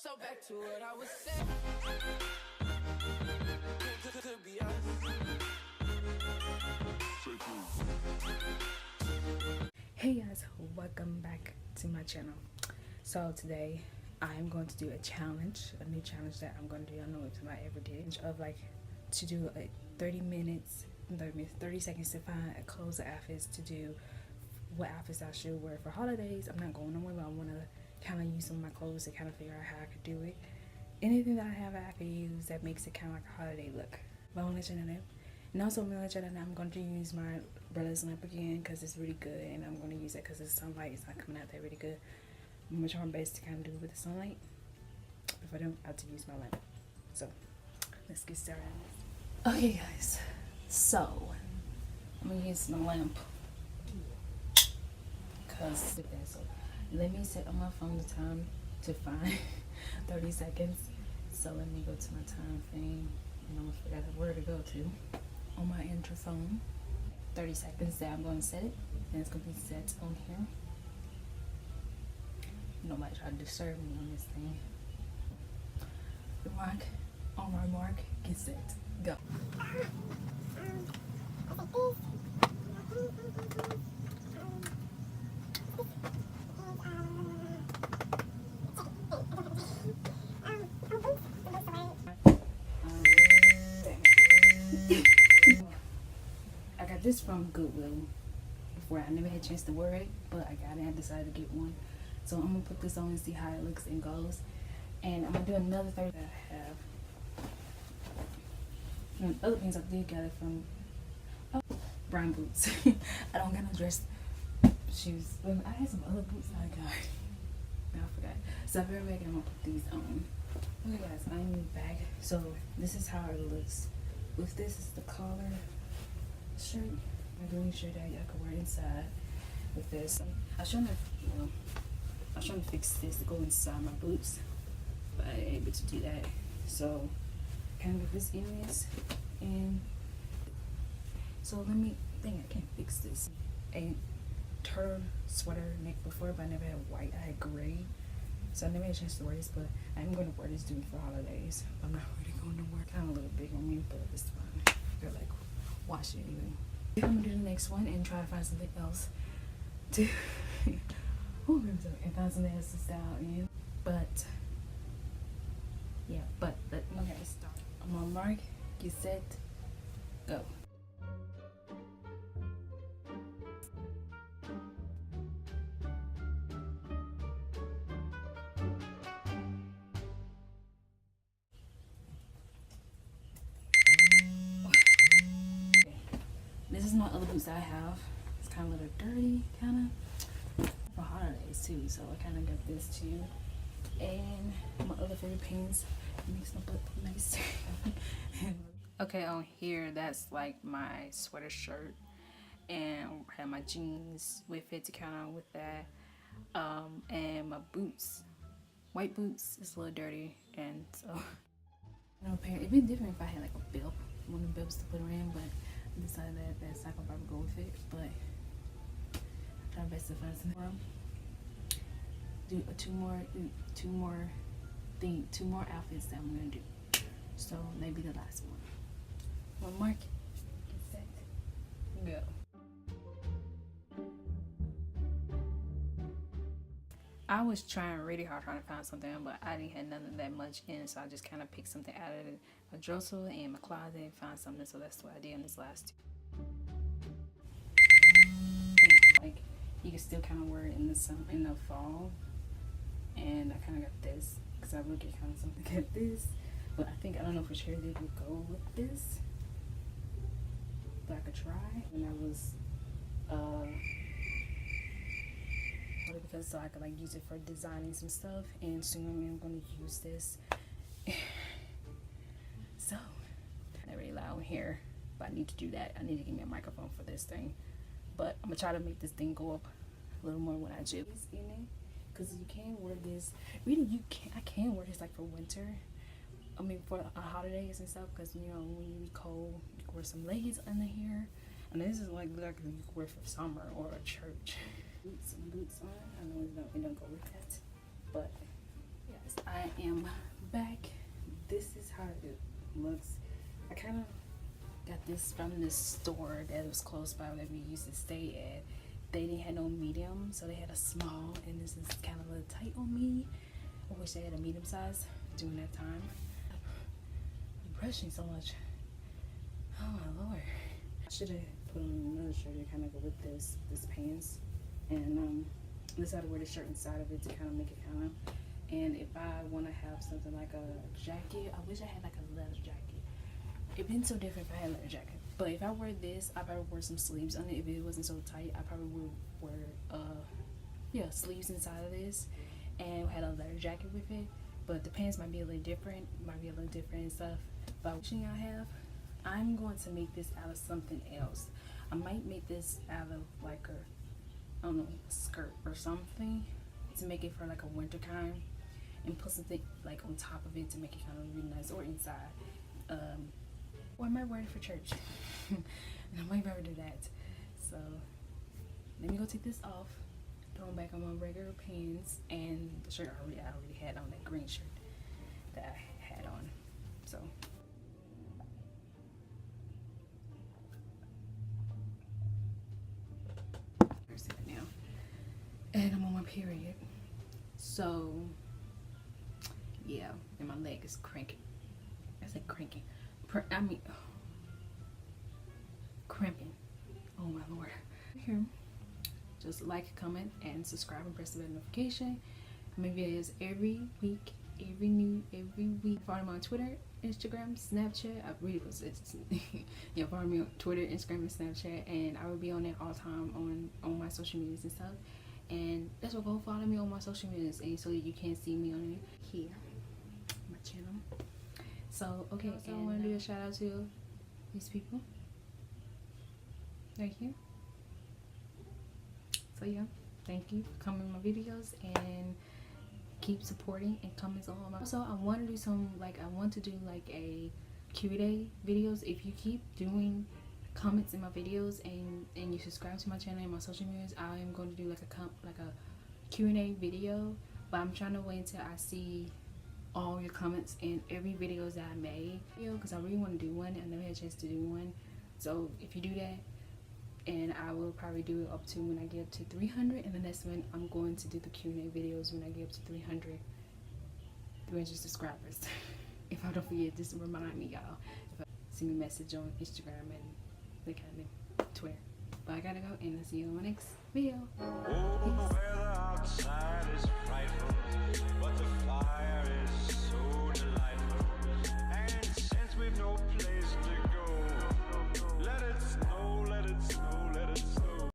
So back to what I was saying. Could be us. Hey guys, welcome back to my channel. So today I'm going to do a challenge, a new challenge that I'm going to do. I know it's not every day, of like to do like 30 seconds to find a clothes or outfits to do what outfits I should wear for holidays. I'm not going nowhere, but I want to kind of use some of my clothes to kind of figure out how I could do it. Anything that I have I could use that makes it kind of like a holiday look. But I want to let you know that. And also I'm going to let you know that I'm going to use my brother's lamp again because it's really good, and I'm going to use it because the sunlight is not coming out there really good. I'm going to try my best to kind of do it with the sunlight. If I don't, I have to use my lamp. So let's get started on this. Okay guys, so I'm going to use my lamp because so let me set on my phone the time to find 30 seconds. So let me go to my time thing, and I'm gonna figure out where to go to on my enter phone. 30 seconds that I'm going to set it, and it's going to be set on here. Nobody try to disturb me on this thing. On my mark, get set, go. I got this from Goodwill before. I never had a chance to wear it, but I got it. I decided to get one. So I'm gonna put this on and see how it looks and goes. And I'm gonna do another 30 that I have. And other things I did get it from brown boots. I don't got no dress shoes. I had some other boots that I got. I forgot. So I'll be right back and I'm gonna put these on. Okay guys, I'm back. So this is how it looks. With this is the collar shirt, my green shirt that I could wear inside. With this, I was trying to fix this to go inside my boots, but I ain't able to do that. So kind of get this in this, and so let me think I can fix this. A turtle sweater neck before, but I never had white. I had gray, so I never had a chance to wear this. But I'm going to wear this dude for holidays. I'm not really going to wear. Kind of a little big on me, but it's fine. They're like wash it anyway. I'm gonna do the next one and try to find something else to and find something else to style in. But yeah, but let me start. I'm on mark, get set, go. This is my other boots that I have. It's kind of a little dirty, kind of for holidays too. So I kind of got this too, and my other favorite pants. It makes my butt look nice. Okay, on here that's like my sweater shirt, and I have my jeans with it to count on with that, and my boots, white boots. It's a little dirty, and so it'd be different if I had like a belt, one of the belts to put her in, but I decided that that's not gonna probably go with it. But I try my best to find something. Do two more outfits that I'm gonna do. So maybe the last one. One mark, get set, go. I was trying really hard trying to find something, but I didn't have nothing that much in, so I just kind of picked something out of my dresser and my closet and found something. So that's what I did on this last two. Like you can still kind of wear it in the sun in the fall, and I kind of got this because I would get kind of something like this, but I don't know for sure they would go with this, but I could try. And I was because so I could like use it for designing some stuff, and soon I'm going to use this. So not really loud in here, but I need to do that. I need to get me a microphone for this thing, but I'm gonna try to make this thing go up a little more when I do this in it, because you can wear this. Really, I can wear this like for winter. I mean for holidays and stuff, because you know when you be cold, you can wear some leggings under here. And this is like you can wear for summer or a church. Some boots on. I know it don't go with that, but yeah. guys, I am back. This is how it looks. I kind of got this from this store that was close by that we used to stay at. They didn't have no medium, so they had a small, and this is kind of a little tight on me. I wish they had a medium size during that time. I'm brushing so much. Oh my lord. I should have put on another shirt to kind of go with this pants, and this how to wear the shirt inside of it to kind of make it kind of. And if I want to have something like a jacket, I wish I had like a leather jacket. It'd been so different if I had a leather jacket. But if I wear this, I probably wear some sleeves on it. If it wasn't so tight, I probably would wear sleeves inside of this and had a leather jacket with it. But the pants might be a little different, and stuff. But what y'all have, I'm going to make this out of something else. I might make this out of like a, I don't know, a skirt or something to make it for like a winter kind, and put something like on top of it to make it kind of really nice, or inside. Or I might wear it for church. And I might never do that. So let me go take this off, throw them back on my regular pants, and the shirt I already had on, that green shirt that I had on. So now, and I'm on my period. So yeah, and my leg is cranking. I said cranking. Cramping. Oh my lord. Here, just like, comment, and subscribe, and press the bell notification. I make videos every week, every week. Follow me on Twitter, Instagram, Snapchat. I really was yeah, follow me on Twitter, Instagram, and Snapchat, and I will be on there all the time on my social medias and stuff. And that's what, go follow me on my social medias, and so you can see me on here, my channel. So okay, so I want to do a shout out to these people right here. So yeah, thank you for coming to my videos, and keep supporting and comments on my. Also, I want to do some I want to do like a Q&A videos. If you keep doing comments in my videos and you subscribe to my channel and my social medias, I am going to do like a Q&A video. But I'm trying to wait until I see all your comments in every videos that I made, because I really want to do one. I never had a chance to do one. So if you do that, and I will probably do it up to when I get up to 300, and the next one I'm going to do the Q&A videos when I get up to 300 subscribers. If I don't forget, just remind me, y'all. Send me a message on Instagram and that kind of thing, Twitter. But I gotta go, and I'll see you on my next video. Peace.